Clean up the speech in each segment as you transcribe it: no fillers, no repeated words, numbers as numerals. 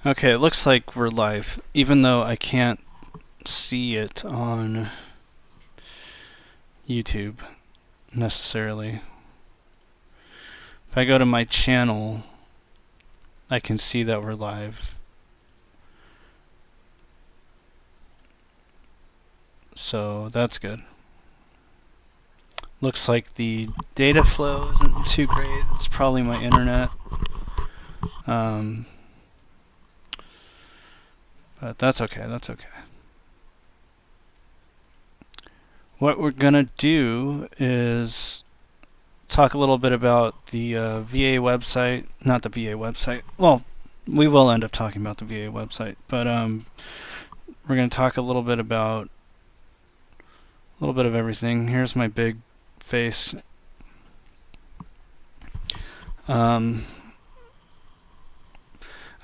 Okay, it looks like we're live, even though I can't see it on YouTube necessarily. If I go to my channel, I can see that we're live. So that's good. Looks like the data flow isn't too great. It's probably my internet. But that's okay. That's okay. What we're going to do is talk a little bit about the VA website. Not the VA website. Well, we will end up talking about the VA website. But we're going to talk a little bit about a little bit of everything. Here's my big face. I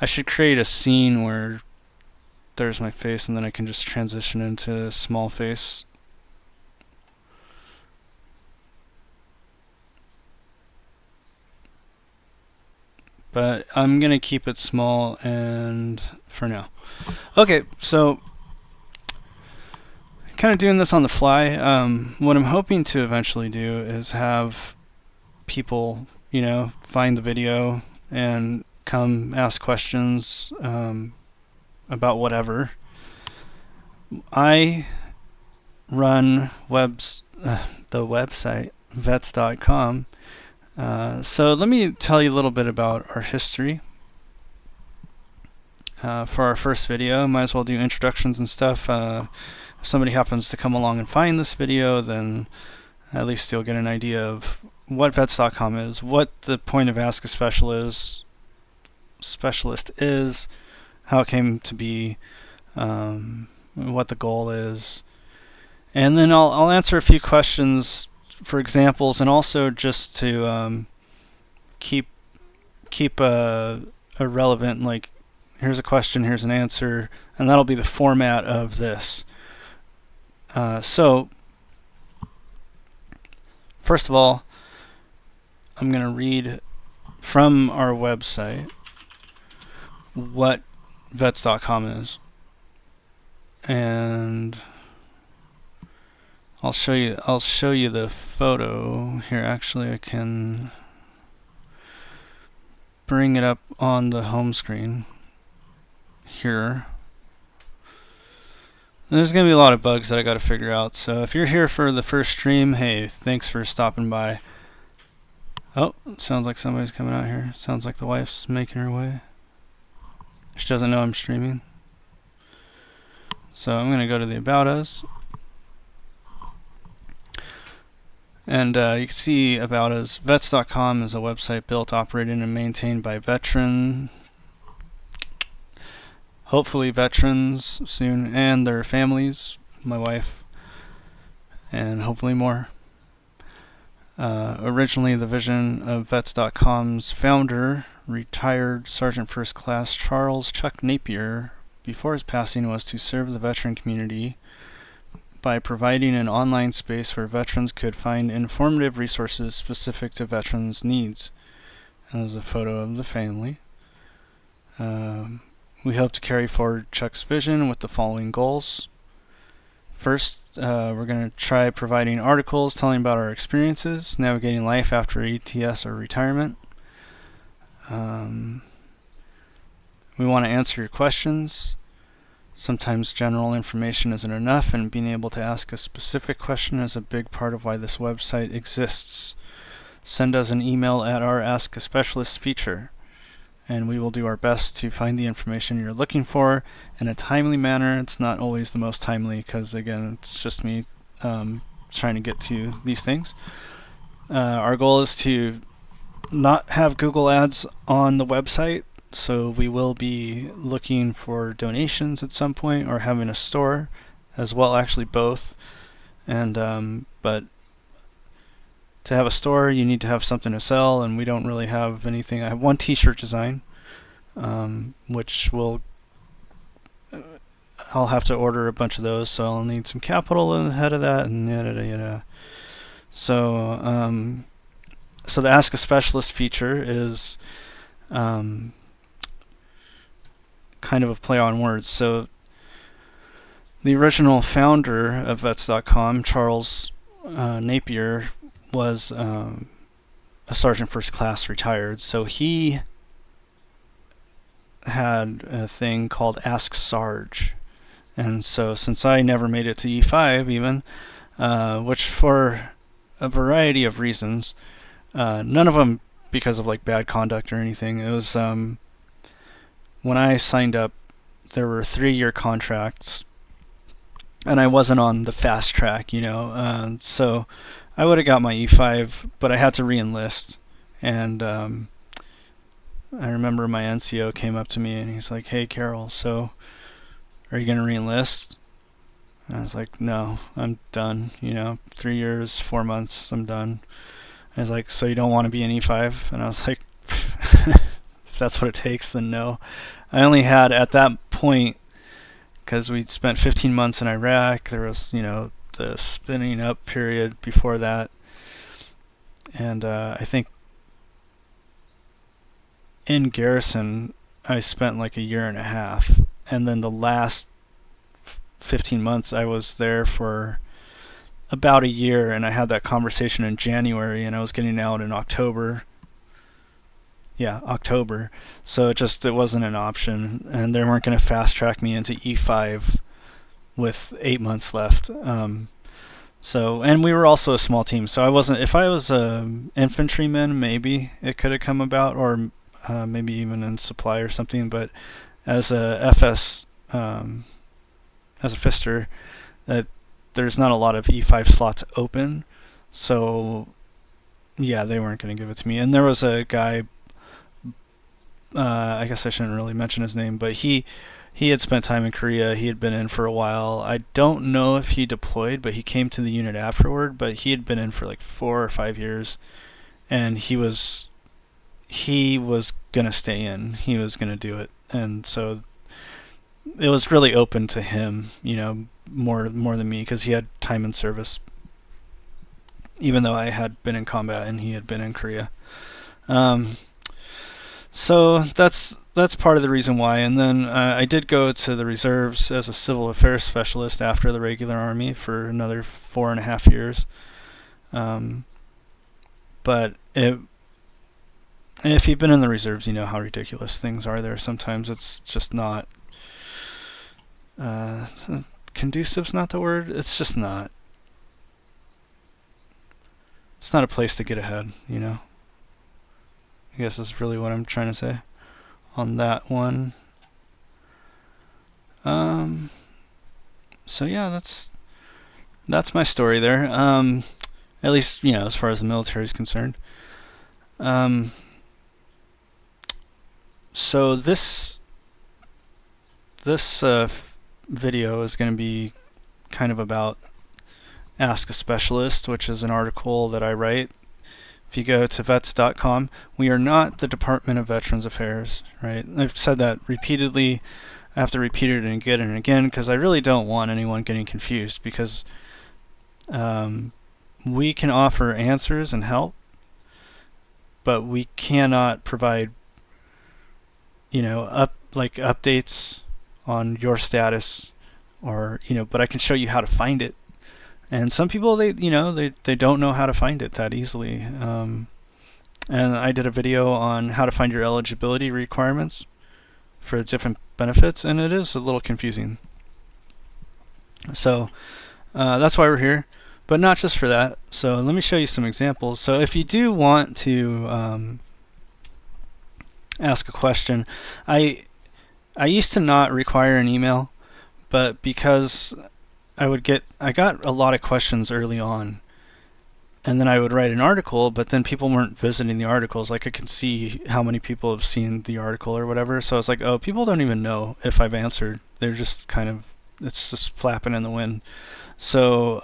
should create a scene where there's my face and then I can just transition into small face. But I'm going to keep it small and for now. Okay, so kind of doing this on the fly. What I'm hoping to eventually do is have people, find the video and come ask questions about whatever. I run the website vets.com. So let me tell you a little bit about our history. For our first video, might as well do introductions and stuff. If somebody happens to come along and find this video, then at least you'll get an idea of what vets.com is, what the point of Ask a Specialist is, how it came to be, what the goal is. And then I'll answer a few questions for examples, and also just to keep a relevant, like, here's a question, here's an answer, and that'll be the format of this. So first of all, I'm going to read from our website what vets.com is. And I'll show you the photo here. Actually, I can bring it up on the home screen here. There's going to be a lot of bugs that I got to figure out. So if you're here for the first stream, hey, thanks for stopping by. Oh, it sounds like somebody's coming out here. Sounds like the wife's making her way. She doesn't know I'm streaming. So I'm going to go to the About Us. And you can see About Us. Vets.com is a website built, operated, and maintained by hopefully veterans soon, and their families, my wife, and hopefully more. Originally, the vision of vets.com's founder, retired Sergeant First Class Charles Chuck Napier, before his passing, was to serve the veteran community by providing an online space where veterans could find informative resources specific to veterans' needs. And there's a photo of the family. We hope to carry forward Chuck's vision with the following goals. First, we're going to try providing articles telling about our experiences, navigating life after ETS or retirement. We want to answer your questions. Sometimes general information isn't enough, and being able to ask a specific question is a big part of why this website exists. Send us an email at our Ask a Specialist feature, and we will do our best to find the information you're looking for in a timely manner. It's not always the most timely because, again, it's just me trying to get to these things. Our goal is to not have Google Ads on the website, so we will be looking for donations at some point, or having a store as well, actually both. And but to have a store, you need to have something to sell, and we don't really have anything. I have one t-shirt design, which I'll have to order a bunch of those, so I'll need some capital ahead of that, and yada. So the Ask a Specialist feature is kind of a play on words. So the original founder of Vets.com, Charles Napier, was a sergeant first class retired. So he had a thing called Ask Sarge. And so since I never made it to E5 even, which for a variety of reasons, none of them because of like bad conduct or anything. It was when I signed up, there were 3-year contracts, and I wasn't on the fast track, so I would have got my E5, but I had to re-enlist. And I remember my NCO came up to me and he's like, "Hey, Carroll, so are you going to re-enlist?" And I was like, "No, I'm done. 3 years, 4 months, I'm done." And he's like, "So you don't want to be an E5?" And I was like, if that's what it takes, then no. I only had, at that point, because we'd spent 15 months in Iraq, there was, the spinning up period before that. And I think in garrison, I spent like a year and a half. And then the last 15 months, I was there for about a year, and I had that conversation in January, and I was getting out in October. Yeah, October. So it wasn't an option, and they weren't going to fast track me into E5 with 8 months left. And we were also a small team, so I wasn't. If I was a infantryman, maybe it could have come about, or maybe even in supply or something. But as a FS, as a Fister, there's not a lot of E5 slots open, so yeah, they weren't going to give it to me. And there was a guy, I guess I shouldn't really mention his name, but he had spent time in Korea. He had been in for a while. I don't know if he deployed, but he came to the unit afterward. But he had been in for like 4 or 5 years, and he was gonna stay in. He was gonna do it, and so it was really open to him, more than me, because he had time in service, even though I had been in combat and he had been in Korea. So that's part of the reason why. And then I did go to the reserves as a civil affairs specialist after the regular army for another 4.5 years. But if you've been in the reserves, you know how ridiculous things are there. Sometimes it's just not conducive's not the word. It's just not. It's not a place to get ahead, I guess is really what I'm trying to say on that one. So yeah, that's my story there. At least, as far as the military is concerned. So this video is going to be kind of about Ask a Specialist, which is an article that I write. If you go to vets.com, we are not the Department of Veterans Affairs, right? I've said that repeatedly. I have to repeat it again and again because I really don't want anyone getting confused, because we can offer answers and help, but we cannot provide updates on your status, or but I can show you how to find it. And some people, they don't know how to find it that easily. And I did a video on how to find your eligibility requirements for different benefits, and it is a little confusing. So that's why we're here, but not just for that. So let me show you some examples. So if you do want to ask a question, I used to not require an email, but because I got a lot of questions early on, and then I would write an article, but then people weren't visiting the articles. Like, I could see how many people have seen the article or whatever. So I was like, oh, people don't even know if I've answered. They're just it's just flapping in the wind. So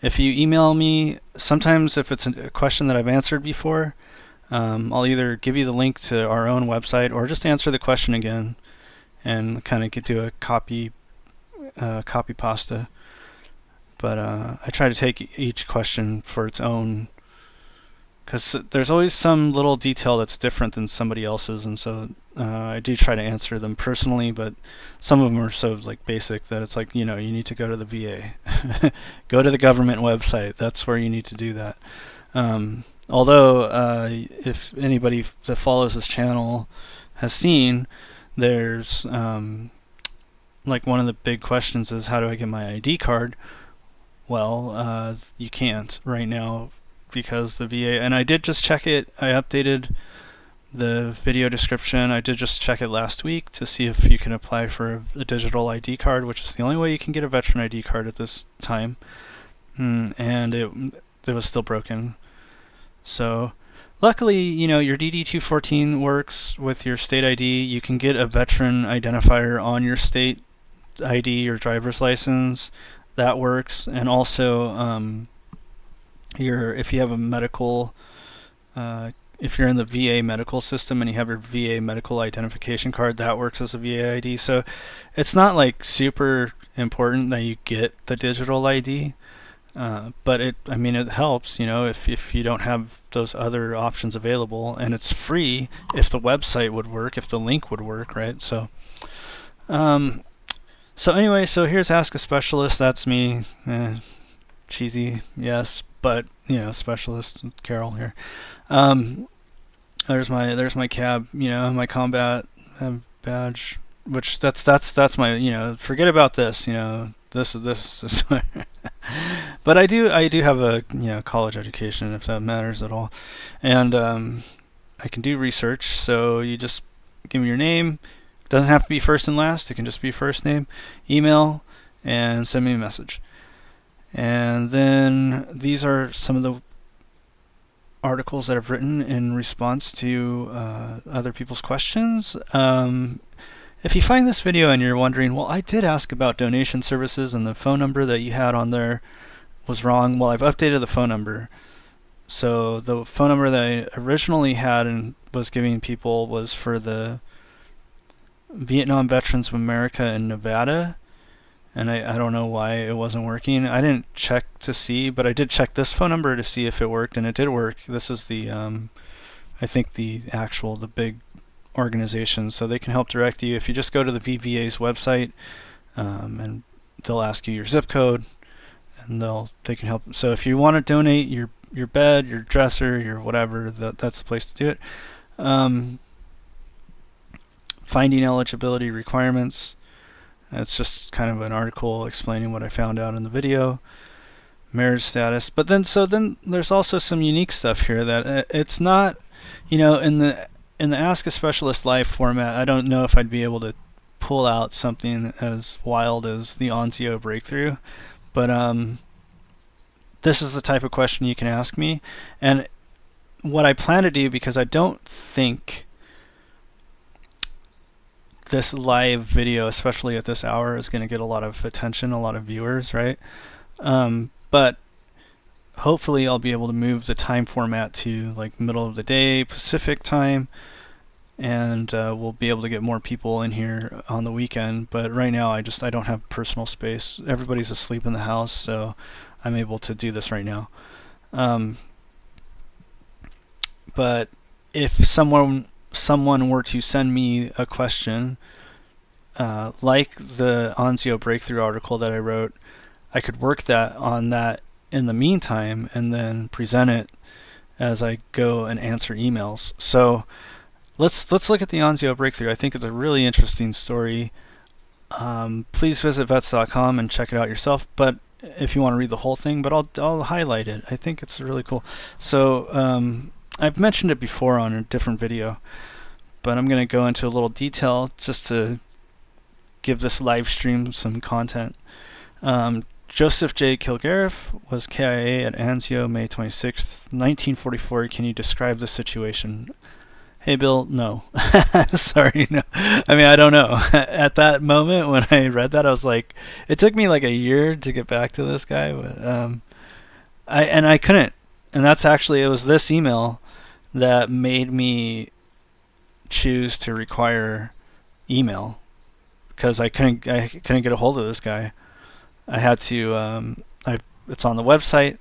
if you email me, sometimes if it's a question that I've answered before, I'll either give you the link to our own website or just answer the question again and kind of do a copy pasta. But I try to take each question for its own because there's always some little detail that's different than somebody else's, and so I do try to answer them personally, but some of them are so like basic that it's like, you need to go to the VA. Go to the government website. That's where you need to do that. Although, if anybody that follows this channel has seen, there's like one of the big questions is, how do I get my ID card? Well, you can't right now because the VA, and I did just check it. I updated the video description. I did just check it last week to see if you can apply for a digital ID card, which is the only way you can get a veteran ID card at this time. And it was still broken. So luckily, your DD-214 works with your state ID. You can get a veteran identifier on your state ID or driver's license. That works. And also, if you have a medical, if you're in the VA medical system and you have your VA medical identification card, that works as a VA ID. So it's not like super important that you get the digital ID. But it helps, if you don't have those other options available, and it's free if the website would work, if the link would work, right? So anyway, so here's Ask a Specialist. That's me. Cheesy, yes, but specialist Carol here. There's my cab, my combat badge, which that's my, forget about this, this is but I do have a college education, if that matters at all, and I can do research. So you just give me your name. It doesn't have to be first and last. It can just be first name, email, and send me a message. And then these are some of the articles that I've written in response to other people's questions. If you find this video and you're wondering, well, I did ask about donation services and the phone number that you had on there was wrong. Well, I've updated the phone number. So the phone number that I originally had and was giving people was for the Vietnam Veterans of America in Nevada. And I don't know why it wasn't working. I didn't check to see, but I did check this phone number to see if it worked, and it did work. This is the, I think the big organization, so they can help direct you. If you just go to the VVA's website, and they'll ask you your zip code, and they can help. So if you want to donate your bed, your dresser, your whatever, that's the place to do it. Finding eligibility requirements. It's just kind of an article explaining what I found out in the video. Marriage status. But then there's also some unique stuff here that it's not, in the Ask a Specialist Live format, I don't know if I'd be able to pull out something as wild as the Onzio breakthrough. But this is the type of question you can ask me. And what I plan to do, because I don't think this live video, especially at this hour, is going to get a lot of attention, a lot of viewers, right? But hopefully I'll be able to move the time format to like middle of the day Pacific time, and we'll be able to get more people in here on the weekend. But right now I don't have personal space. Everybody's asleep in the house, so I'm able to do this right now. But if someone were to send me a question, like the Onzio breakthrough article that I wrote, I could work on that in the meantime and then present it as I go and answer emails. So let's look at the Onzio breakthrough. I think it's a really interesting story. Please visit vets.com and check it out yourself. But if you want to read the whole thing, but I'll highlight it. I think it's really cool. So I've mentioned it before on a different video, but I'm going to go into a little detail just to give this live stream some content. Joseph J. Kilgariff was KIA at Anzio, May 26, 1944. Can you describe the situation? Hey, Bill, no. Sorry, no. I don't know. At that moment when I read that, I was like, it took me like a year to get back to this guy. But, I couldn't. And it was this email that made me choose to require email, because I couldn't get a hold of this guy. I had to. It's on the website.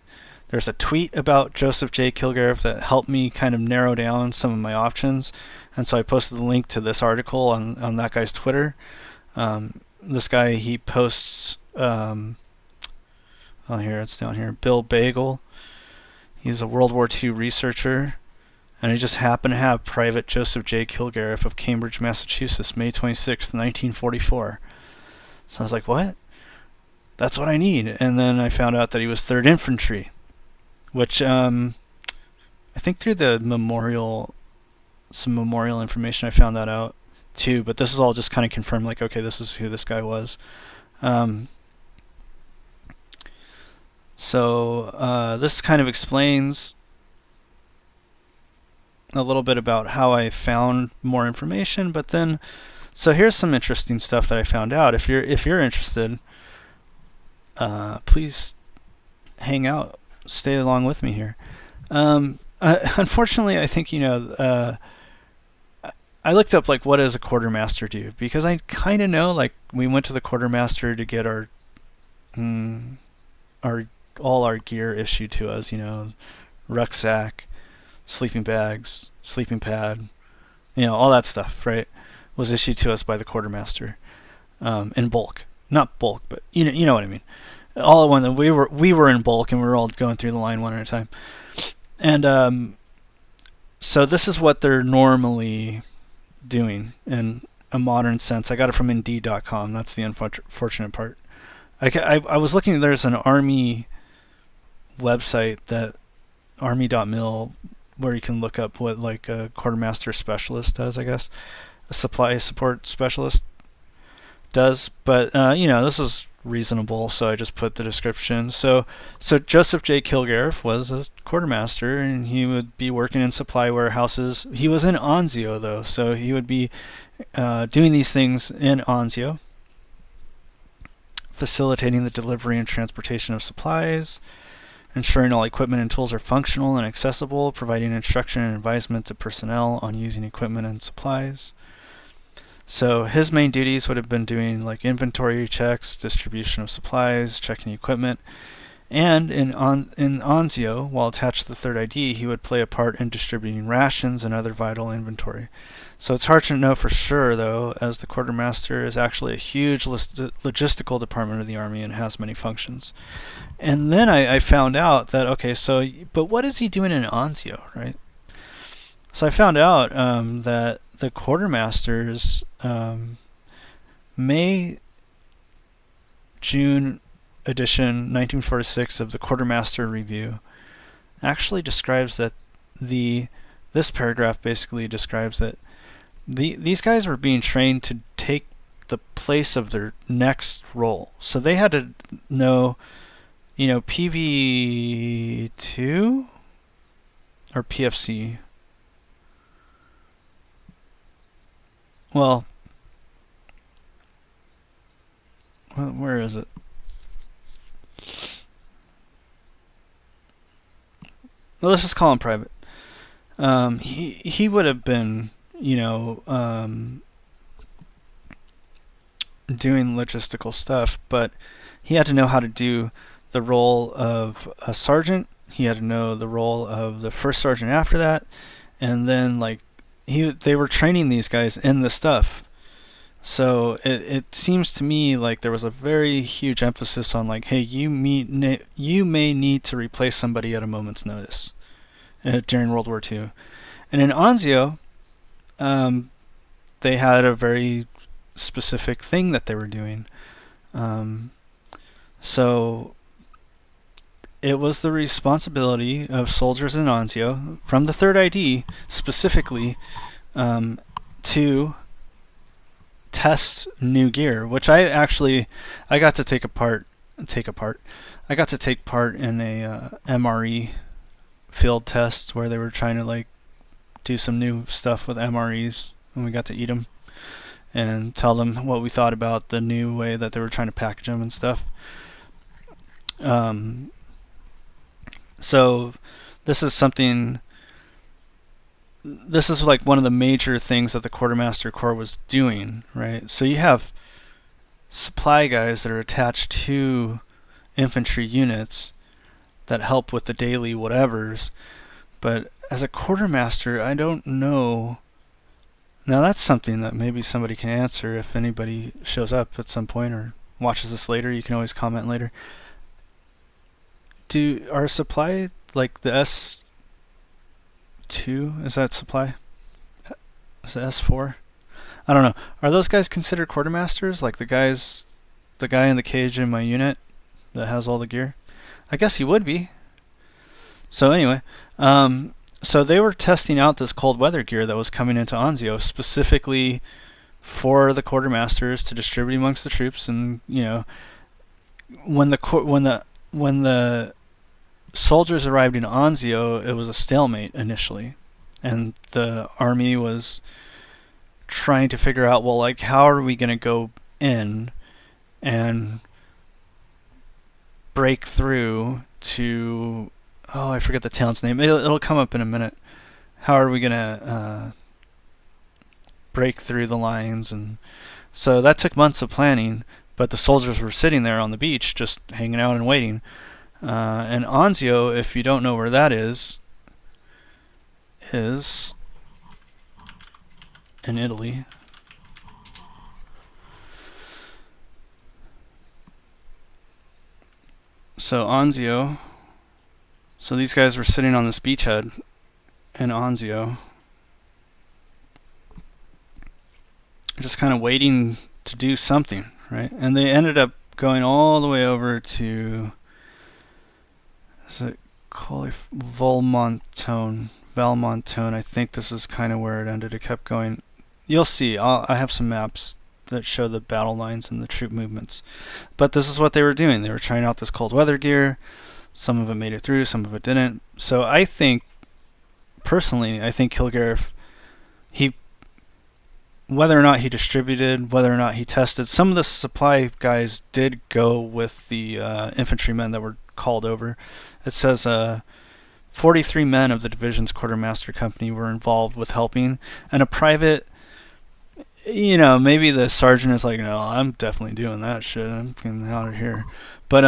there's a tweet about Joseph J. Kilgariff that helped me kind of narrow down some of my options. And so I posted the link to this article on that guy's Twitter. This guy, he posts, oh, here, it's down here, Bill Bagel. He's a World War II researcher. And I just happened to have Private Joseph J. Kilgariff of Cambridge, Massachusetts, May 26, 1944. So I was like, what? That's what I need. And then I found out that he was 3rd Infantry, which I think through the some memorial information I found that out too. But this is all just kind of confirmed, like, okay, this is who this guy was. So this kind of explains a little bit about how I found more information, but then, so here's some interesting stuff that I found out. If you're interested, please hang out, stay along with me here. Unfortunately, I think, I looked up, like, what does a quartermaster do? Because I kind of know, like, we went to the quartermaster to get all our gear issued to us, rucksack, sleeping bags, sleeping pad, all that stuff, right, was issued to us by the quartermaster, in bulk. Not bulk, but you know what I mean. All at once, we were in bulk, and we were all going through the line one at a time. And so this is what they're normally doing in a modern sense. I got it from Indeed.com. That's the unfortunate part. I was looking. There's an Army website, that army.mil, where you can look up what, like, a quartermaster specialist does, I guess. A supply support specialist does. But, this is reasonable, so I just put the description. So Joseph J. Kilgariff was a quartermaster, and he would be working in supply warehouses. He was in Anzio, though, so he would be doing these things in Anzio, facilitating the delivery and transportation of supplies, ensuring all equipment and tools are functional and accessible, providing instruction and advisement to personnel on using equipment and supplies. So his main duties would have been doing, like, inventory checks, distribution of supplies, checking equipment, and in Anzio, while attached to the 3rd ID, he would play a part in distributing rations and other vital inventory. So it's hard to know for sure, though, as the quartermaster is actually a huge logistical department of the Army and has many functions. And then I found out that, okay, but what is he doing in Anzio, right? So I found out that the quartermaster's May-June edition 1946 of the Quartermaster Review actually describes that this paragraph basically describes that these guys were being trained to take the place of their next role. So they had to know, PV2 or PFC. Well, where is it? Well, let's just call him private. He would have been, doing logistical stuff, but he had to know how to do the role of a sergeant. He had to know the role of the first sergeant after that, and then, like, they were training these guys in this stuff. So it seems to me like there was a very huge emphasis on, like, hey, you may need to replace somebody at a moment's notice during World War II. And in Anzio, they had a very specific thing that they were doing. So it was the responsibility of soldiers in Anzio, from the 3rd ID specifically, to test new gear, which I got to take part. I got to take part in a MRE field test where they were trying to, like, do some new stuff with MREs, and we got to eat them and tell them what we thought about the new way that they were trying to package them and stuff. So this is like one of the major things that the Quartermaster Corps was doing, right? So you have supply guys that are attached to infantry units that help with the daily whatevers. But as a quartermaster, I don't know. Now that's something that maybe somebody can answer if anybody shows up at some point or watches this later. You can always comment later. Do our supply, like the S2, is that supply? Is it S4? I don't know. Are those guys considered quartermasters? Like the guy in the cage in my unit that has all the gear? I guess he would be. So anyway, so they were testing out this cold weather gear that was coming into Anzio specifically for the quartermasters to distribute amongst the troops. And you know, when the soldiers arrived in Anzio, it was a stalemate initially, and the army was trying to figure out, well, like, how are we going to go in and break through to, oh, I forget the town's name. It'll come up in a minute. How are we going to break through the lines? And so that took months of planning, but the soldiers were sitting there on the beach just hanging out and waiting. And Anzio, if you don't know where that is in Italy. So Anzio, so these guys were sitting on this beachhead in Anzio, just kind of waiting to do something, right? And they ended up going all the way over to, is it Valmontone? I think this is kind of where it ended. It kept going. You'll see. I have some maps that show the battle lines and the troop movements. But this is what they were doing. They were trying out this cold weather gear. Some of it made it through, some of it didn't. So I think, personally, I think Kilgariff, whether or not he distributed, whether or not he tested, some of the supply guys did go with the infantrymen that were called over. It says 43 men of the division's quartermaster company were involved with helping, and a private, you know, maybe the sergeant is like, no, I'm definitely doing that shit. I'm getting out of here. But,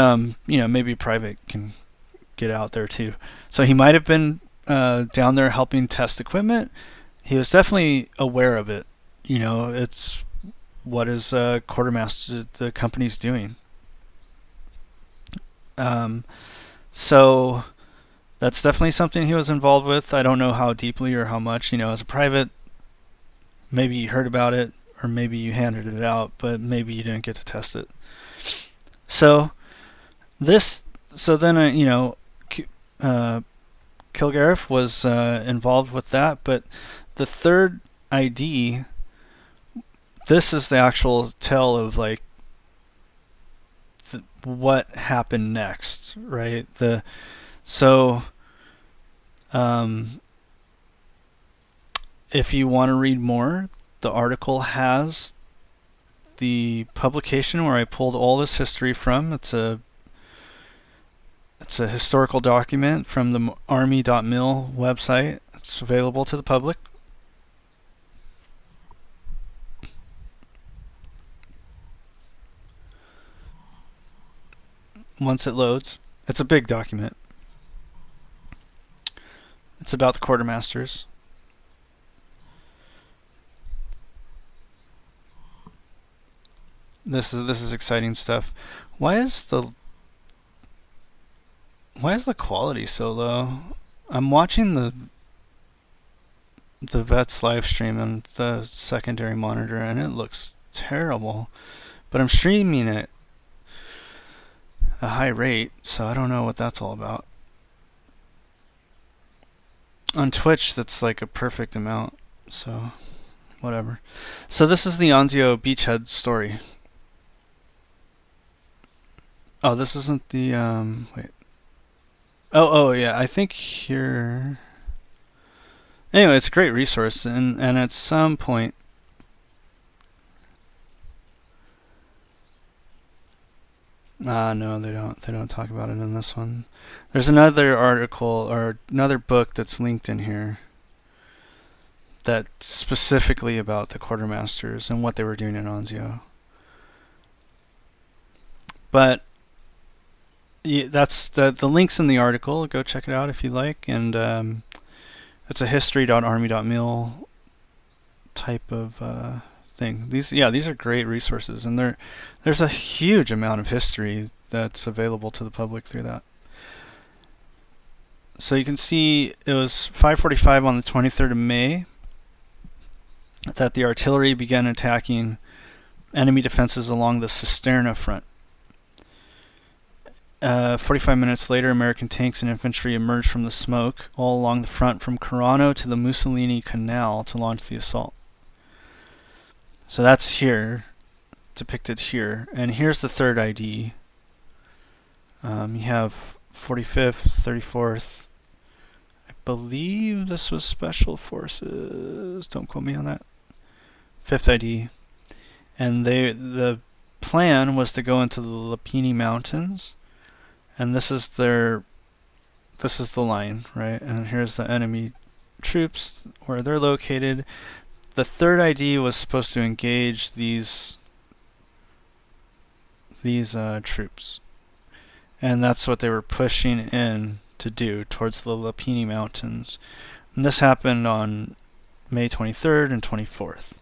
you know, maybe a private can get out there too. So he might have been down there helping test equipment. He was definitely aware of it. You know, it's what is quartermaster, the company's doing. So that's definitely something he was involved with. I don't know how deeply or how much. You know, as a private, maybe you heard about it, or maybe you handed it out, but maybe you didn't get to test it. So then, you know, Kilgariff was involved with that. But the third ID, this is the actual tale of like what happened next, right? If you want to read more, the article has the publication where I pulled all this history from. It's a historical document from the army.mil website. It's available to the public. Once it loads, it's a big document. It's about the quartermasters. This is exciting stuff. Why is the quality so low? I'm watching the Vets live stream on the secondary monitor and it looks terrible. But I'm streaming it a high rate, so I don't know what that's all about. On Twitch, that's like a perfect amount, so whatever. So this is the Anzio beachhead story. Oh, this isn't the, wait. Oh, yeah, I think here... Anyway, it's a great resource, and at some point... no, they don't talk about it in this one. There's another article, or another book that's linked in here that's specifically about the quartermasters and what they were doing in Anzio. But Yeah, that's the link's in the article. Go check it out if you like. And it's a history.army.mil type of thing. These are great resources, and there's a huge amount of history that's available to the public through that. So you can see it was 5:45 on the 23rd of May that the artillery began attacking enemy defenses along the Cisterna front. 45 minutes later, American tanks and infantry emerged from the smoke all along the front from Carano to the Mussolini Canal to launch the assault. So that's here, depicted here. And here's the third ID. You have 45th, 34th. I believe this was Special Forces. Don't quote me on that. 5th ID. And the plan was to go into the Lapini Mountains. And this is the line, right? And here's the enemy troops where they're located. The third ID was supposed to engage these troops, and that's what they were pushing in to do towards the Lapini Mountains. And this happened on May 23rd and 24th.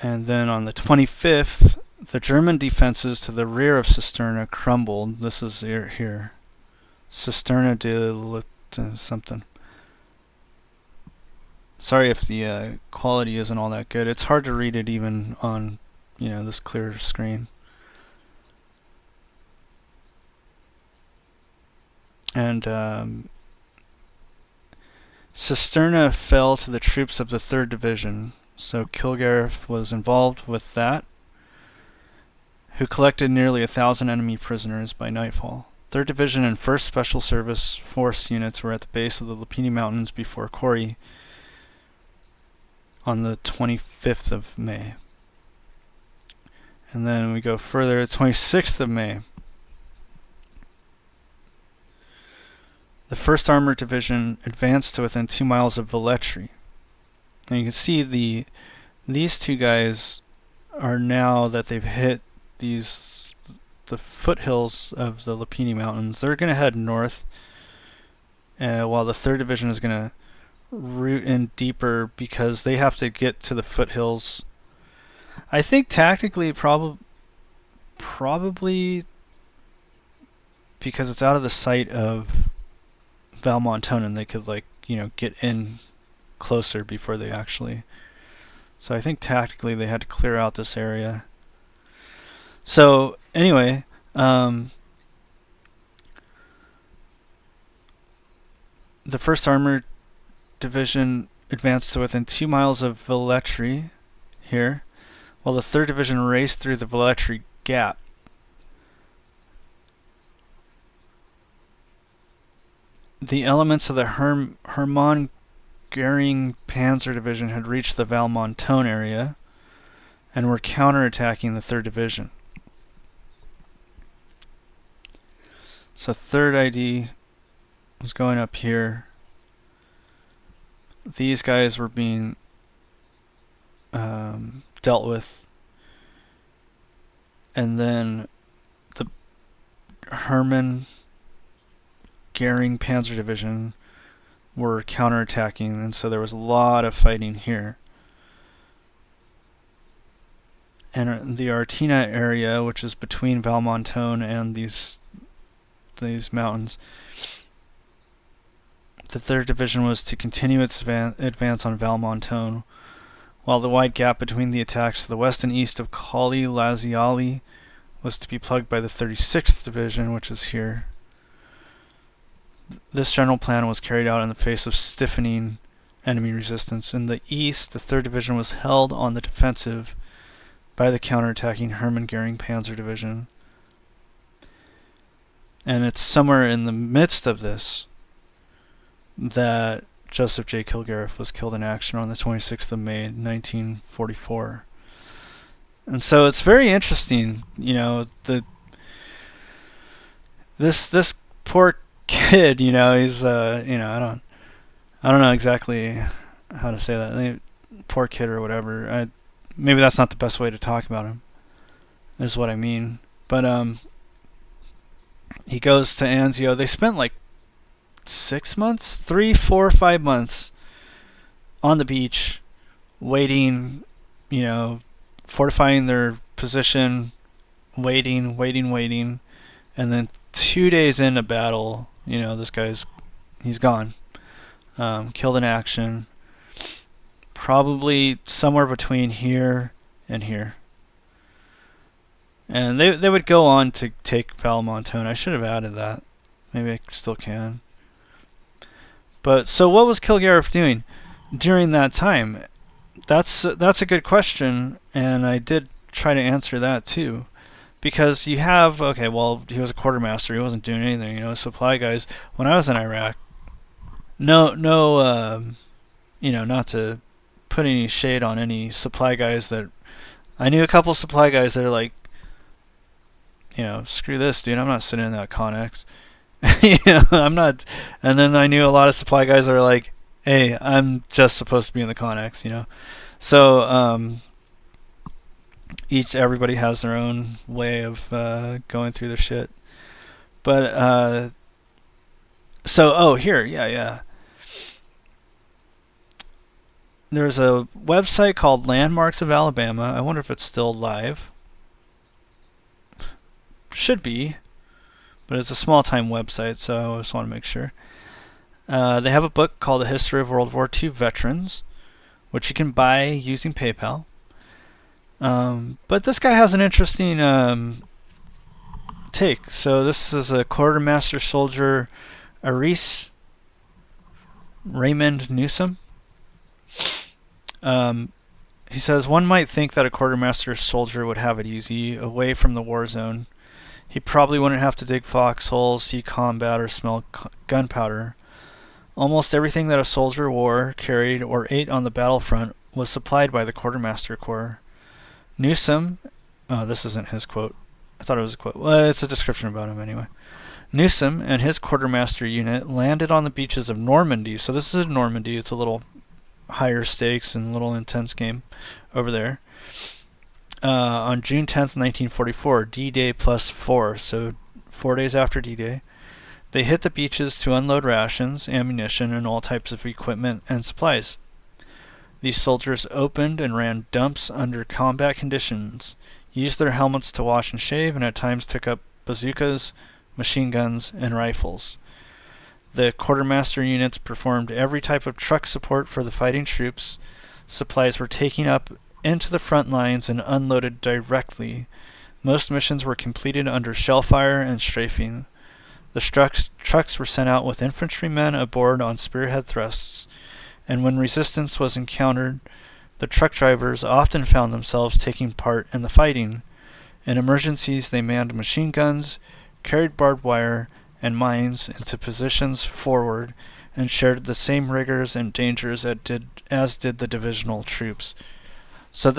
And then on the 25th, the German defenses to the rear of Cisterna crumbled. This is here. Cisterna de something. Sorry if the quality isn't all that good. It's hard to read it even on, this clear screen. And Cisterna fell to the troops of the 3rd Division. So Kilgariff was involved with that, who collected nearly 1,000 enemy prisoners by nightfall. 3rd Division and 1st Special Service Force units were at the base of the Lapini Mountains before Kori on the 25th of May. And then we go further, 26th of May. The 1st Armored Division advanced to within 2 miles of Velletri. And you can see these two guys are, now that they've hit the foothills of the Lapini Mountains, they're going to head north, while the 3rd Division is going to route in deeper because they have to get to the foothills. I think tactically probably because it's out of the sight of Valmontone, they could get in closer before they actually. So I think tactically they had to clear out this area. So anyway, the 1st Armored Division advanced to within 2 miles of Velletri here, while the 3rd Division raced through the Velletri Gap. The elements of the Hermann Goering Panzer Division had reached the Valmontone area and were counterattacking the 3rd Division. So 3rd ID was going up here. These guys were being dealt with. And then the Hermann Goering Panzer Division were counterattacking, and so there was a lot of fighting here. And the Artina area, which is between Valmontone and these mountains, the 3rd Division was to continue its advance on Valmontone, while the wide gap between the attacks to the west and east of Colli Laziali was to be plugged by the 36th Division, which is here. This general plan was carried out in the face of stiffening enemy resistance. In the east, the 3rd Division was held on the defensive by the counterattacking Hermann Goering Panzer Division. And it's somewhere in the midst of this that Joseph J. Kilgariff was killed in action on the 26th of May, 1944. And so it's very interesting, this poor kid, he's I don't know exactly how to say that. Poor kid or whatever. maybe that's not the best way to talk about him, is what I mean. But he goes to Anzio. They spent like 6 months, 3, 4, 5 months on the beach, waiting, fortifying their position, waiting, and then 2 days into battle, this he's gone, killed in action, probably somewhere between here and here. And they would go on to take Valmontone. I should have added that. Maybe I still can. But so what was Kilgariff doing during that time? That's a good question, and I did try to answer that too. Because you have, he was a quartermaster. He wasn't doing anything, supply guys. When I was in Iraq, no, not to put any shade on any supply guys that I knew a couple supply guys that are like, screw this, dude. I'm not sitting in that Connex. I'm not. And then I knew a lot of supply guys that are like, hey, I'm just supposed to be in the Connex, So everybody has their own way of going through their shit. But here, yeah. There's a website called Landmarks of Alabama. I wonder if it's still live. Should be, but it's a small-time website, so I just want to make sure. They have a book called The History of World War II Veterans, which you can buy using PayPal. But this guy has an interesting take. So this is a quartermaster soldier, Aris Raymond Newsom. He says, one might think that a quartermaster soldier would have it easy, away from the war zone. He probably wouldn't have to dig foxholes, see combat, or smell gunpowder. Almost everything that a soldier wore, carried, or ate on the battlefront was supplied by the Quartermaster Corps. Newsom, this isn't his quote. I thought it was a quote. Well, it's a description about him anyway. Newsom and his quartermaster unit landed on the beaches of Normandy. So this is in Normandy. It's a little higher stakes and a little intense game over there. On June 10th, 1944, D-Day +4, so 4 days after D-Day. They hit the beaches to unload rations, ammunition, and all types of equipment and supplies. These soldiers opened and ran dumps under combat conditions, used their helmets to wash and shave, and at times took up bazookas, machine guns, and rifles. The quartermaster units performed every type of truck support for the fighting troops. Supplies were taken up into the front lines and unloaded directly. Most missions were completed under shell fire and strafing. The trucks were sent out with infantrymen aboard on spearhead thrusts, and when resistance was encountered, the truck drivers often found themselves taking part in the fighting. In emergencies, they manned machine guns, carried barbed wire and mines into positions forward, and shared the same rigors and dangers as did the divisional troops. So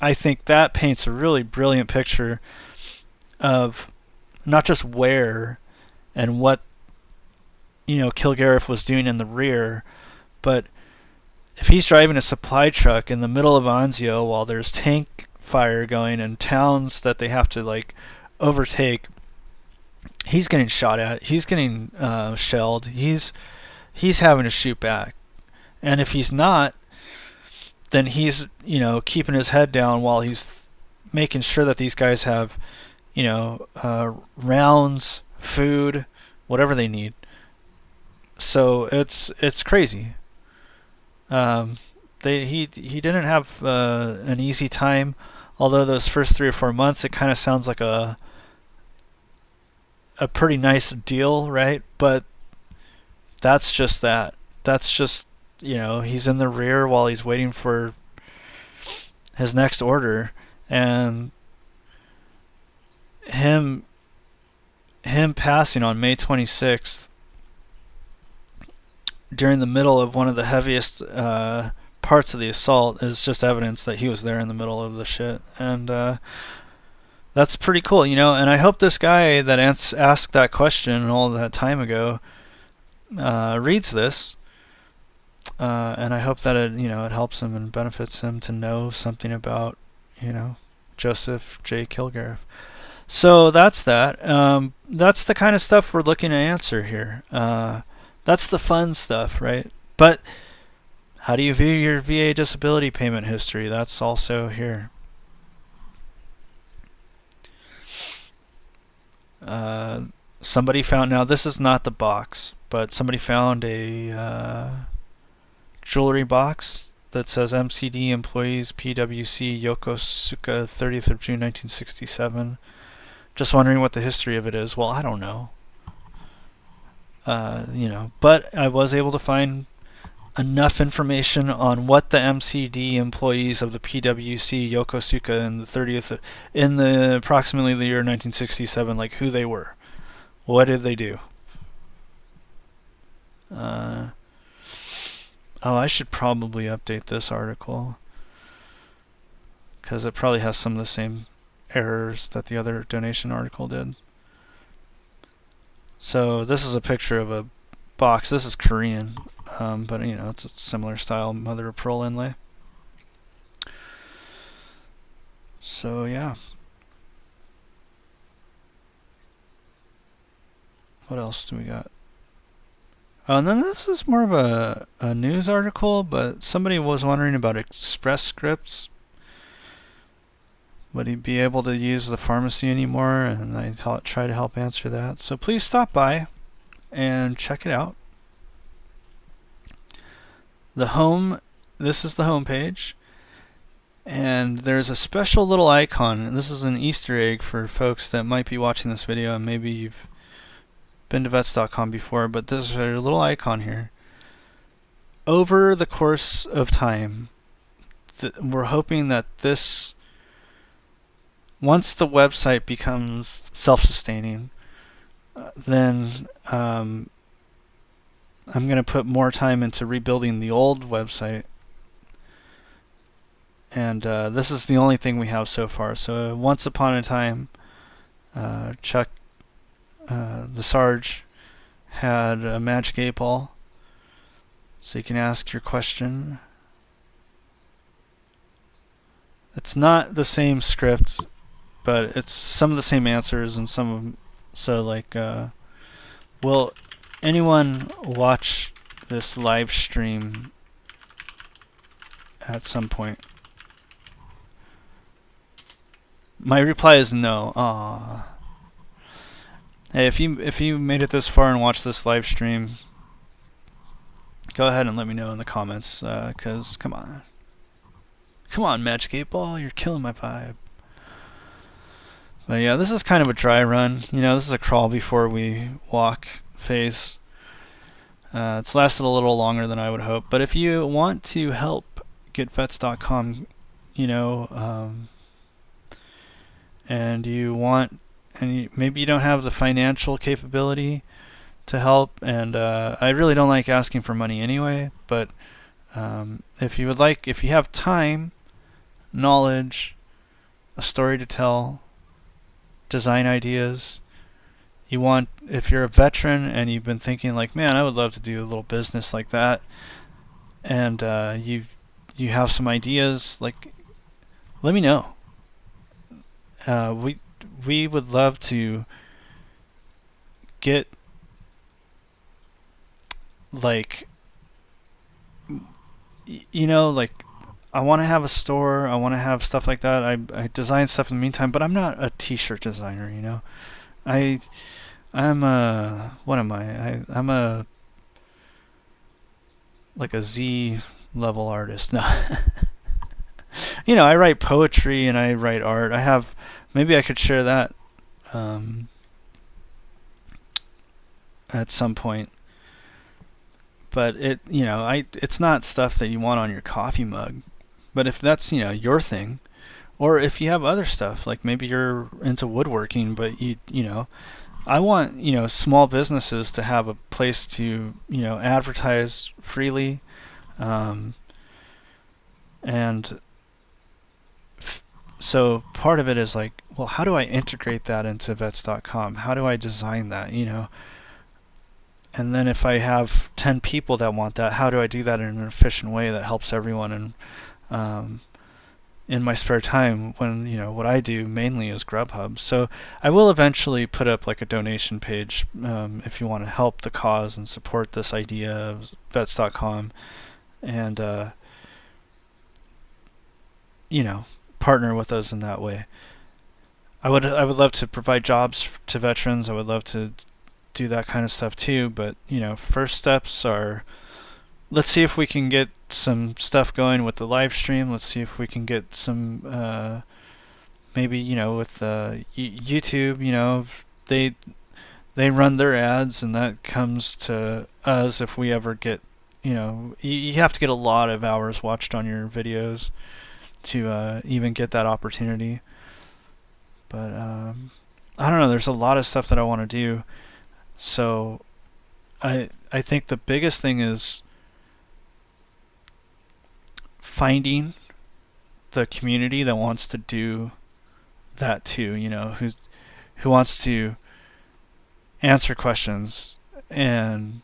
I think that paints a really brilliant picture of not just where and what Kilgariff was doing in the rear, but if he's driving a supply truck in the middle of Anzio while there's tank fire going and towns that they have to overtake, he's getting shot at, he's getting shelled, he's having to shoot back. And if he's not, then he's keeping his head down while he's making sure that these guys have rounds, food, whatever they need. So it's crazy. He didn't have an easy time, although those first 3 or 4 months it kind of sounds like a pretty nice deal, right? But that's just that. That's just he's in the rear while he's waiting for his next order, and him passing on May 26th during the middle of one of the heaviest parts of the assault is just evidence that he was there in the middle of the shit. And that's pretty cool, and I hope this guy that asked that question all that time ago reads this And I hope that it helps him and benefits him to know something about, Joseph J. Kilgariff. So that's that. That's the kind of stuff we're looking to answer here. That's the fun stuff, right? But how do you view your VA disability payment history? That's also here. Somebody found, now this is not the box, but somebody found a jewelry box that says MCD employees PwC Yokosuka 30th of June 1967. Just wondering what the history of it is. Well, I don't know. But I was able to find enough information on what the MCD employees of the PwC Yokosuka in the approximately the year 1967, like who they were. What did they do? I should probably update this article because it probably has some of the same errors that the other donation article did. So this is a picture of a box. This is Korean, but it's a similar style mother of pearl inlay. So yeah. What else do we got? Oh, and then this is more of a news article, but somebody was wondering about Express Scripts. Would he be able to use the pharmacy anymore? And I try to help answer that. So please stop by and check it out. This is the home page. And there's a special little icon. This is an Easter egg for folks that might be watching this video, and maybe you've been to vets.com before, but there's a little icon here. Over the course of time, we're hoping that once the website becomes self-sustaining, then I'm going to put more time into rebuilding the old website. And this is the only thing we have so far. So once upon a time, Chuck, the Sarge, had a magic 8-ball. So you can ask your question. It's not the same script, but it's some of the same answers and some of them. So like, will anyone watch this live stream at some point? My reply is no. Aww. Hey, if you made it this far and watched this live stream, go ahead and let me know in the comments. Cause come on, Magic 8-Ball, you're killing my vibe. But yeah, this is kind of a dry run. This is a crawl before we walk phase. It's lasted a little longer than I would hope. But if you want to help GetVets.com, and maybe you don't have the financial capability to help, and I really don't like asking for money anyway, but if you have time, knowledge, a story to tell, design ideas, if you're a veteran and you've been thinking like, man, I would love to do a little business like that, and you have some ideas, like, let me know. We would love to get like I want to have a store, I want to have stuff like that. I design stuff in the meantime, but I'm not a t-shirt designer, I'm what am I? I'm a Z level artist. No. I write poetry and I write art. Maybe I could share that at some point. But it's not stuff that you want on your coffee mug. But if that's, your thing, or if you have other stuff, like maybe you're into woodworking, but I want, small businesses to have a place to, advertise freely, and so part of it is like, well, how do I integrate that into vets.com? How do I design that, And then if I have 10 people that want that, how do I do that in an efficient way that helps everyone? And in my spare time, when what I do mainly is Grubhub. So I will eventually put up like a donation page if you want to help the cause and support this idea of vets.com, and partner with us in that way. I would love to provide jobs to veterans. I would love to do that kind of stuff too. But first steps are, let's see if we can get some stuff going with the live stream. Let's see if we can get some maybe with YouTube. They run their ads, and that comes to us if we ever get you have to get a lot of hours watched on your videos to even get that opportunity. But I don't know, there's a lot of stuff that I want to do. So I think the biggest thing is finding the community that wants to do that too, who wants to answer questions and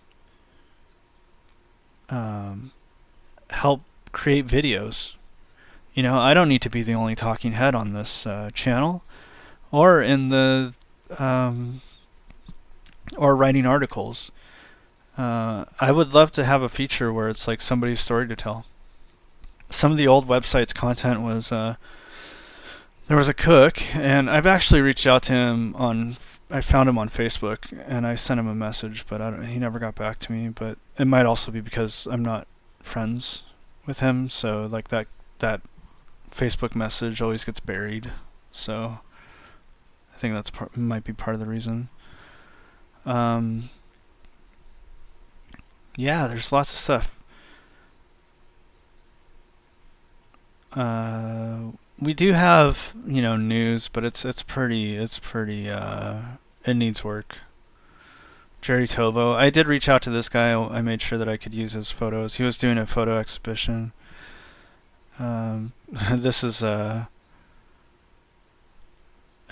help create videos. I don't need to be the only talking head on this channel, or in the or writing articles. I would love to have a feature where it's like somebody's story to tell. Some of the old website's content was there was a cook, and I've actually reached out to him I found him on Facebook, and I sent him a message, but he never got back to me. But it might also be because I'm not friends with him, so like that Facebook message always gets buried. So I think that's might be part of the reason. Yeah, there's lots of stuff. We do have news, but it's pretty it needs work. Jerry Tovo. I did reach out to this guy. I made sure that I could use his photos. He was doing a photo exhibition. This is an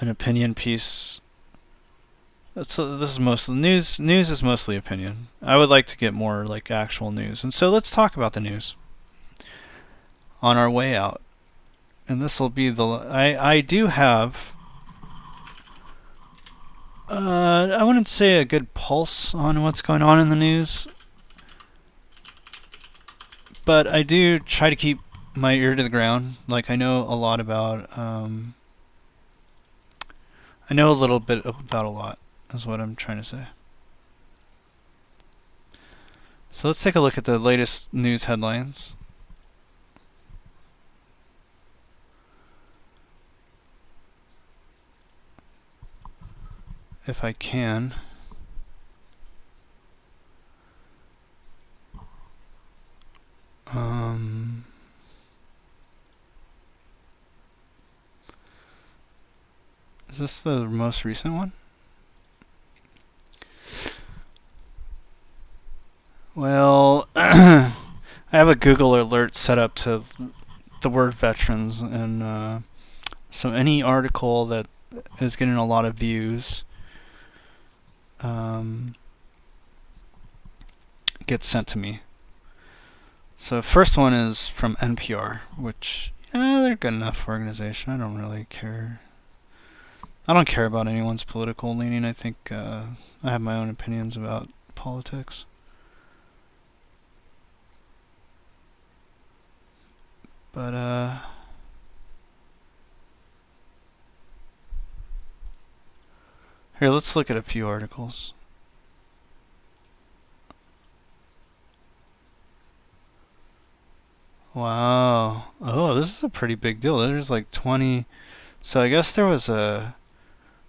opinion piece. This is mostly news. News is mostly opinion. I would like to get more like actual news, and so let's talk about the news on our way out. And this will be I do have I wouldn't say a good pulse on what's going on in the news, but I do try to keep my ear to the ground. Like I know a lot about I know a little bit about a lot, is what I'm trying to say. So let's take a look at the latest news headlines. If I can. Is this the most recent one? Well, I have a Google alert set up to the word veterans, and so any article that is getting a lot of views gets sent to me. So the first one is from NPR, which they're a good enough organization. I don't really care. I don't care about anyone's political leaning. I think I have my own opinions about politics. But here, let's look at a few articles. Wow. Oh, this is a pretty big deal. There's like 20. So I guess there was a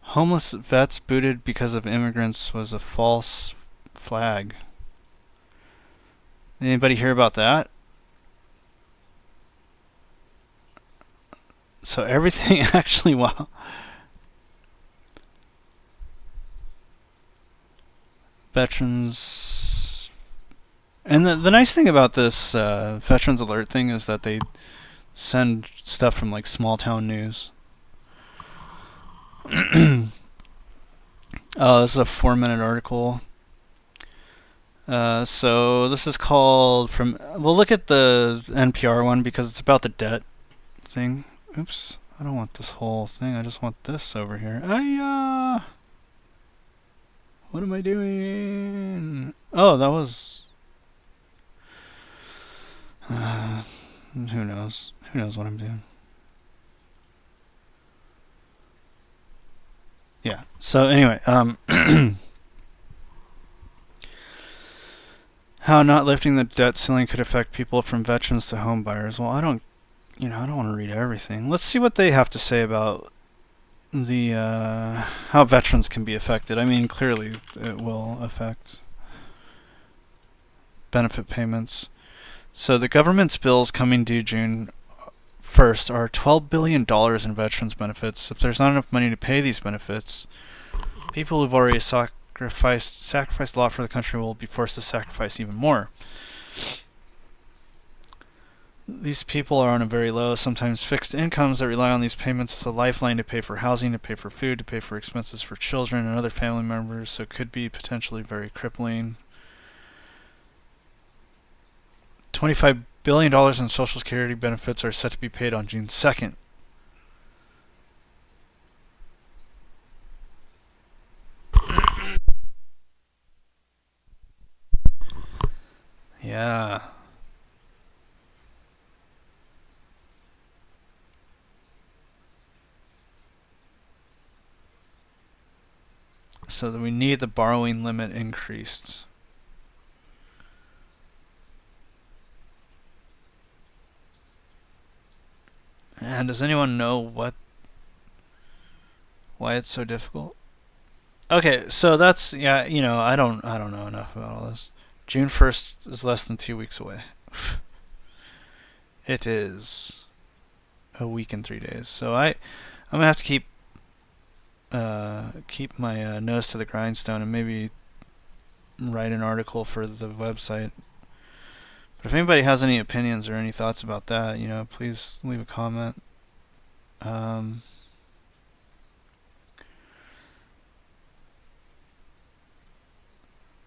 homeless vets booted because of immigrants was a false flag. Anybody hear about that? So everything actually, wow. Veterans. And the nice thing about this Veterans Alert thing is that they send stuff from like small town news. Oh, this is a 4-minute article. So this is called from. We'll look at the NPR one because it's about the debt thing. Oops, I don't want this whole thing. I just want this over here. What am I doing? Oh, that was. Who knows? Who knows what I'm doing? Yeah. So anyway, how not lifting the debt ceiling could affect people from veterans to home buyers. Well, I don't want to read everything. Let's see what they have to say about the how veterans can be affected. I mean, clearly it will affect benefit payments. So the government's bills coming due June 1st are $12 billion in veterans benefits. If there's not enough money to pay these benefits, people who've already sacrificed a lot for the country will be forced to sacrifice even more. These people are on a very low, sometimes fixed incomes that rely on these payments as a lifeline to pay for housing, to pay for food, to pay for expenses for children and other family members, so it could be potentially very crippling. $25 billion in Social Security benefits are set to be paid on June 2nd. Yeah. So that we need the borrowing limit increased. And does anyone know why it's so difficult? Okay, so that's I don't know enough about all this. June 1st is less than 2 weeks away. It is a week and 3 days. So I'm gonna have to keep my nose to the grindstone and maybe write an article for the website. But if anybody has any opinions or any thoughts about that, please leave a comment.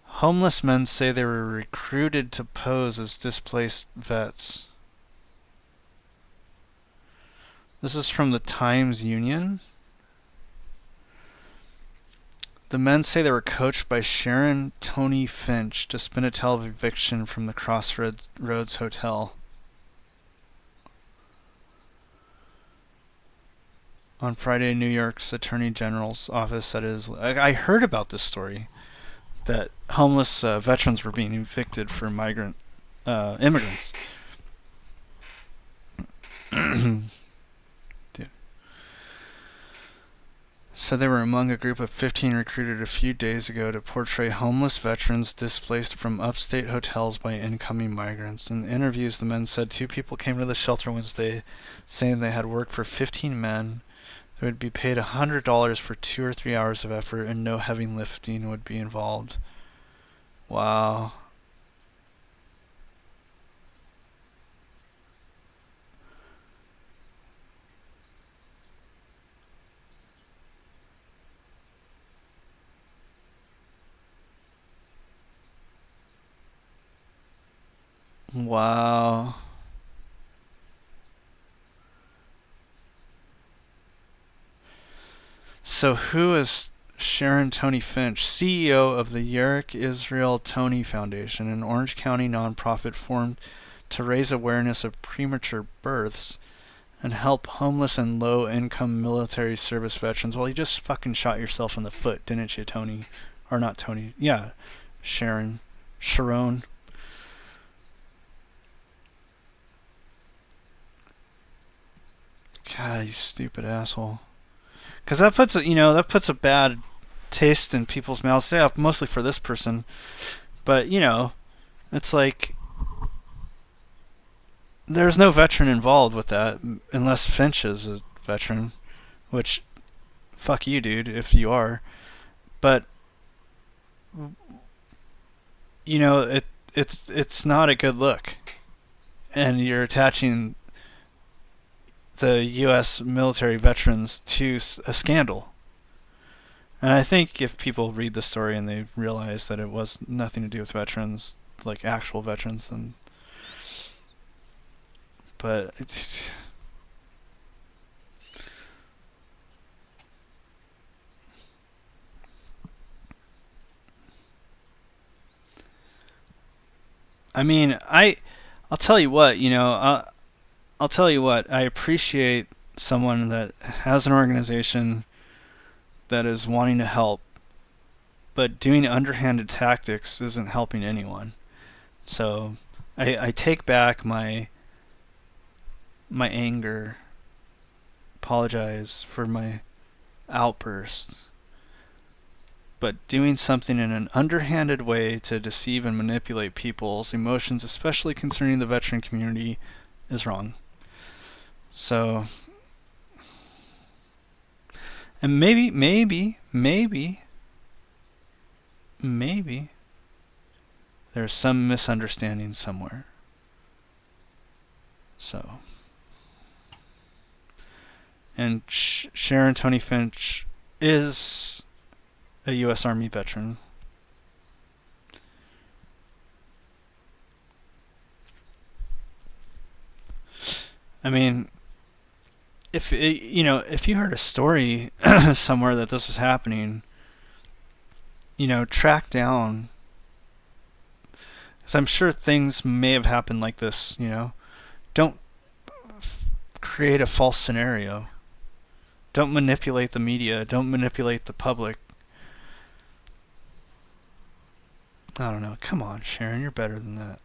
Homeless men say they were recruited to pose as displaced vets. This is from the Times-Union. The men say they were coached by Sharon Tony Finch to spin a tale of eviction from the Crossroads Hotel. On Friday, New York's Attorney General's office said I heard about this story, that homeless veterans were being evicted for migrant immigrants. Dude. So they were among a group of 15 recruited a few days ago to portray homeless veterans displaced from upstate hotels by incoming migrants. In interviews, the men said 2 people came to the shelter Wednesday saying they had worked for 15 men. They would be paid $100 for 2 or 3 hours of effort and no heavy lifting would be involved. Wow. Wow. So who is Sharon Tony Finch, CEO of the Yerrick Israel Tony Foundation, an Orange County nonprofit formed to raise awareness of premature births and help homeless and low-income military service veterans. Well, you just fucking shot yourself in the foot, didn't you, Tony? Or not Tony. Yeah, Sharon. God, you stupid asshole. Because that puts a bad taste in people's mouths. Yeah, mostly for this person, but it's like there's no veteran involved with that unless Finch is a veteran, which fuck you, dude, if you are. But it's not a good look, and you're attaching the U.S. military veterans to a scandal. And I think if people read the story and they realize that it was nothing to do with veterans, like actual veterans, then. But. I mean, I'll tell you what, I'll tell you what, I appreciate someone that has an organization that is wanting to help, but doing underhanded tactics isn't helping anyone. So I take back my anger, apologize for my outburst, but doing something in an underhanded way to deceive and manipulate people's emotions, especially concerning the veteran community, is wrong. So, and maybe there's some misunderstanding somewhere. So, and Sharon Tony Finch is a U.S. Army veteran. I mean, if you heard a story somewhere that this was happening, track down, because I'm sure things may have happened like this. Don't create a false scenario. Don't manipulate the media. Don't manipulate the public. I don't know. Come on, Sharon, you're better than that.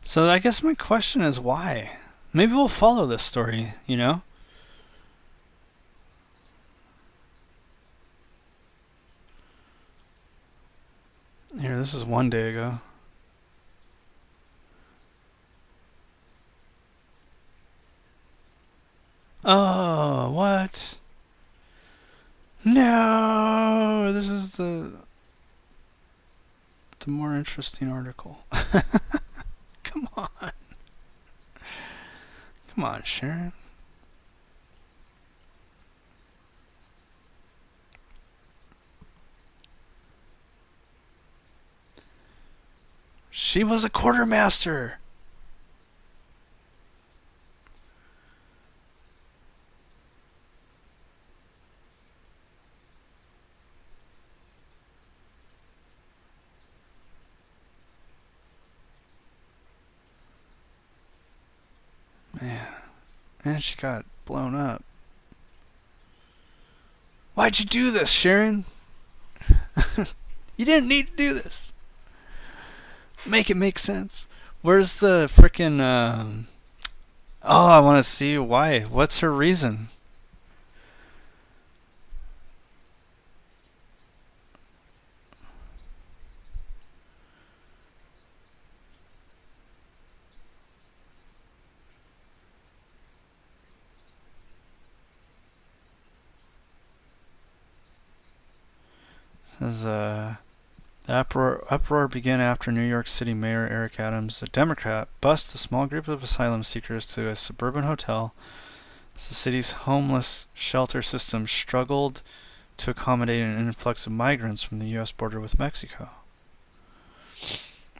So I guess my question is why? Maybe we'll follow this story, Here, this is 1 day ago. Oh, what? No, this is the more interesting article. Come on. Come on, Sharon. She was a quartermaster. Man. And she got blown up. Why'd you do this, Sharon? You didn't need to do this. Make it make sense. Where's the frickin' oh, I want to see why. What's her reason? It says, the uproar began after New York City Mayor Eric Adams, a Democrat, bussed a small group of asylum seekers to a suburban hotel as the city's homeless shelter system struggled to accommodate an influx of migrants from the U.S. border with Mexico.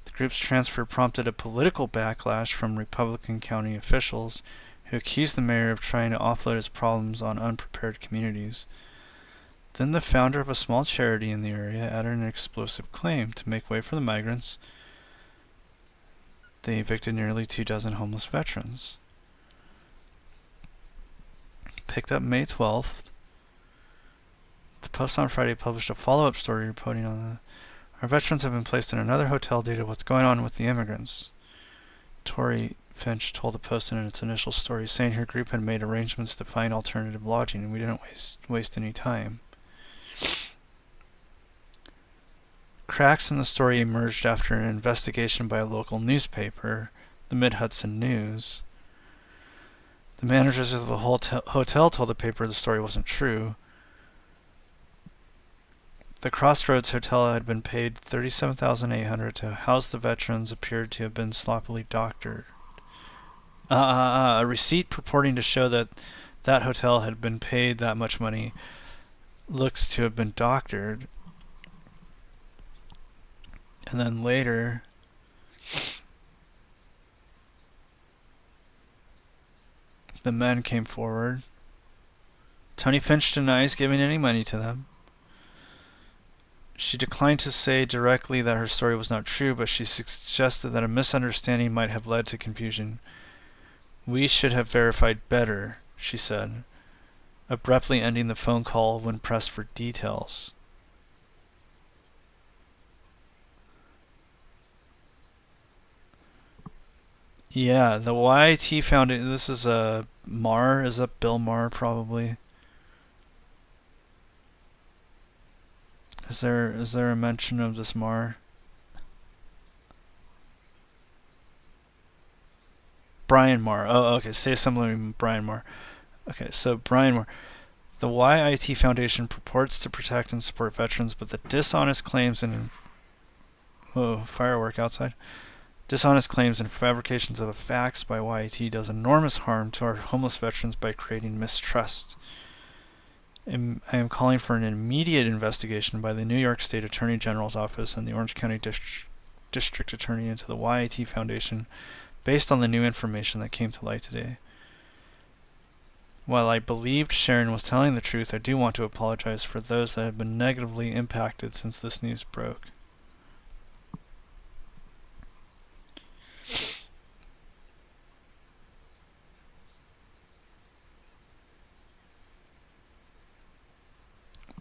The group's transfer prompted a political backlash from Republican county officials who accused the mayor of trying to offload his problems on unprepared communities. Then the founder of a small charity in the area added an explosive claim to make way for the migrants. They evicted nearly 24 homeless veterans. Picked up May 12th. The Post on Friday published a follow-up story reporting on our veterans have been placed in another hotel due to what's going on with the immigrants. Tori Finch told the Post in its initial story, saying her group had made arrangements to find alternative lodging, and we didn't waste any time. Cracks in the story emerged after an investigation by a local newspaper, the Mid-Hudson News. The managers of the hotel told the paper the story wasn't true. The Crossroads Hotel had been paid $37,800 to house the veterans appeared to have been sloppily doctored. A receipt purporting to show that that hotel had been paid that much money looks to have been doctored. And then later, the men came forward. Tony Finch denies giving any money to them. She declined to say directly that her story was not true, but she suggested that a misunderstanding might have led to confusion. We should have verified better, she said, abruptly ending the phone call when pressed for details. Yeah, the YIT Foundation, this is Maher, is that Bill Maher probably? Is there a mention of this Maher? Brian Maher. Oh, okay. Say something, Brian Maher. Okay, so Brian Maher. The YIT Foundation purports to protect and support veterans, but the dishonest claims and firework outside. Dishonest claims and fabrications of the facts by YIT does enormous harm to our homeless veterans by creating mistrust. I am calling for an immediate investigation by the New York State Attorney General's Office and the Orange County District Attorney into the YIT Foundation based on the new information that came to light today. While I believed Sharon was telling the truth, I do want to apologize for those that have been negatively impacted since this news broke.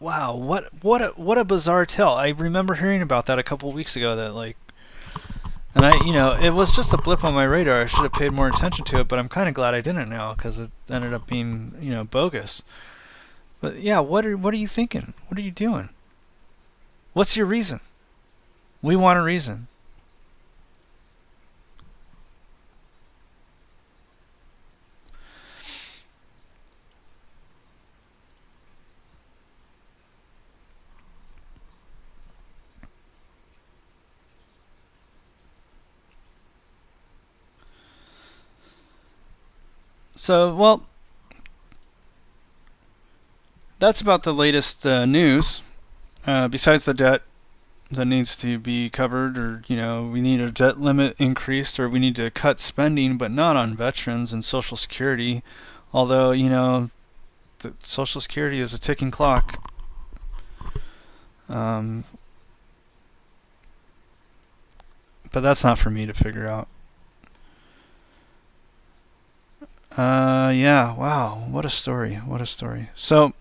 Wow, what a bizarre tale. I remember hearing about that a couple weeks ago and it was just a blip on my radar. I should have paid more attention to it, but I'm kind of glad I didn't now because it ended up being, bogus. But yeah, what are you thinking? What are you doing? What's your reason? We want a reason. So, well, that's about the latest news. Besides the debt that needs to be covered, or, we need a debt limit increased, or we need to cut spending, but not on veterans and Social Security. Although, the Social Security is a ticking clock. But that's not for me to figure out. Yeah, wow, what a story, what a story. So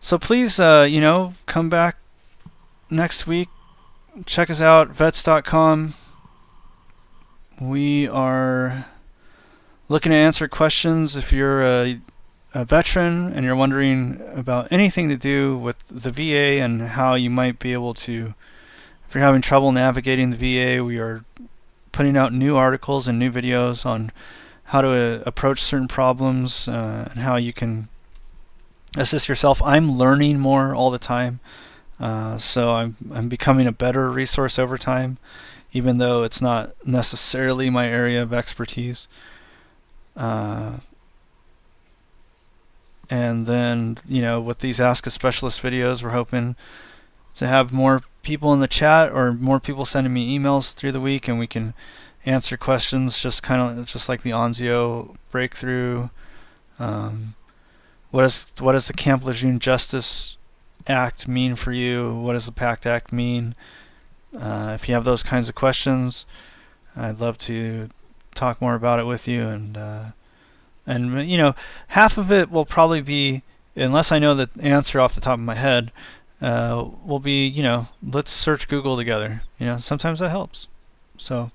please, come back next week. Check us out, vets.com. We are looking to answer questions if you're a veteran and you're wondering about anything to do with the VA and how you might be able to, if you're having trouble navigating the VA, we are putting out new articles and new videos on how to approach certain problems and how you can assist yourself. I'm learning more all the time, so I'm becoming a better resource over time, even though it's not necessarily my area of expertise. And then, with these Ask a Specialist videos, we're hoping to have more people in the chat or more people sending me emails through the week, and we can answer questions just like the Onzio breakthrough. What does the Camp Lejeune Justice Act mean for you? What does the PACT Act mean? If you have those kinds of questions, I'd love to talk more about it with you. And half of it will probably be, unless I know the answer off the top of my head, will be, let's search Google together. Sometimes that helps. So.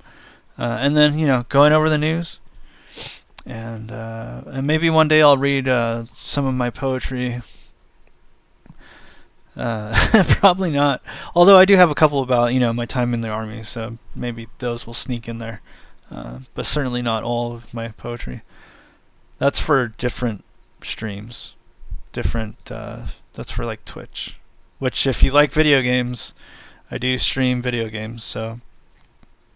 And then, going over the news, and maybe one day I'll read some of my poetry. Probably not. Although I do have a couple about my time in the army, so maybe those will sneak in there. But certainly not all of my poetry. That's for different streams. Different. That's for like Twitch. Which, if you like video games, I do stream video games. So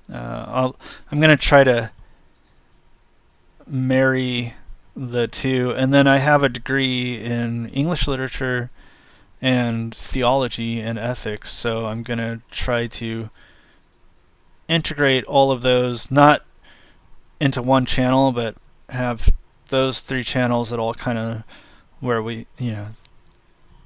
I'm gonna try to marry the two, and then I have a degree in English literature and theology and ethics, so I'm going to try to integrate all of those, not into one channel, but have those 3 channels that all kind of where we,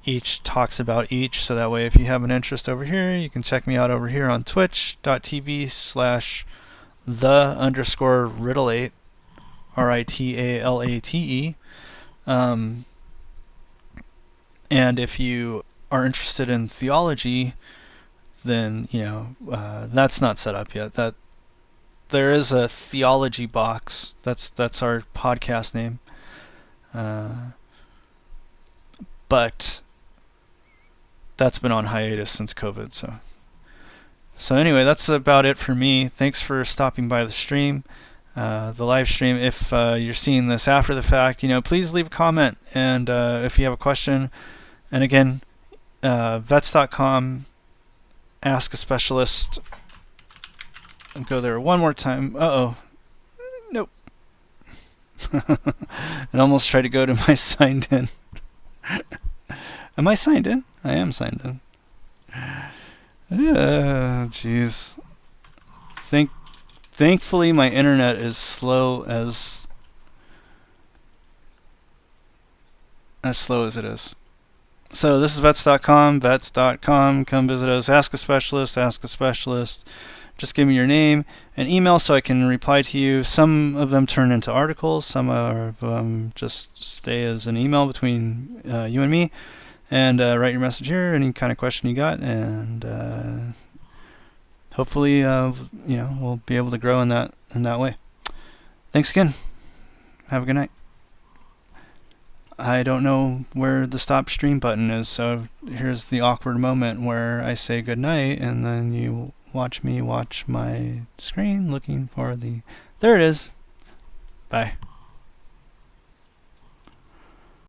each talks about each, so that way if you have an interest over here, you can check me out over here on twitch.tv/the_riddle8, RITALATE. And if you are interested in theology, then that's not set up yet. That there is a theology box. That's our podcast name. But that's been on hiatus since COVID. So anyway, that's about it for me. Thanks for stopping by the stream. The live stream. If you're seeing this after the fact, please leave a comment. And if you have a question, and again, vets.com, ask a specialist. I'll go there one more time. Nope. And almost tried to go to my signed in. Am I signed in? I am signed in. Jeez. Thankfully, my internet is slow as it is. So this is vets.com, vets.com. Come visit us. Ask a specialist. Just give me your name and email so I can reply to you. Some of them turn into articles. Some of them just stay as an email between you and me. And write your message here, any kind of question you got, and hopefully, we'll be able to grow in that way. Thanks again. Have a good night. I don't know where the stop stream button is, so here's the awkward moment where I say good night, and then you watch me watch my screen looking for the... There it is. Bye.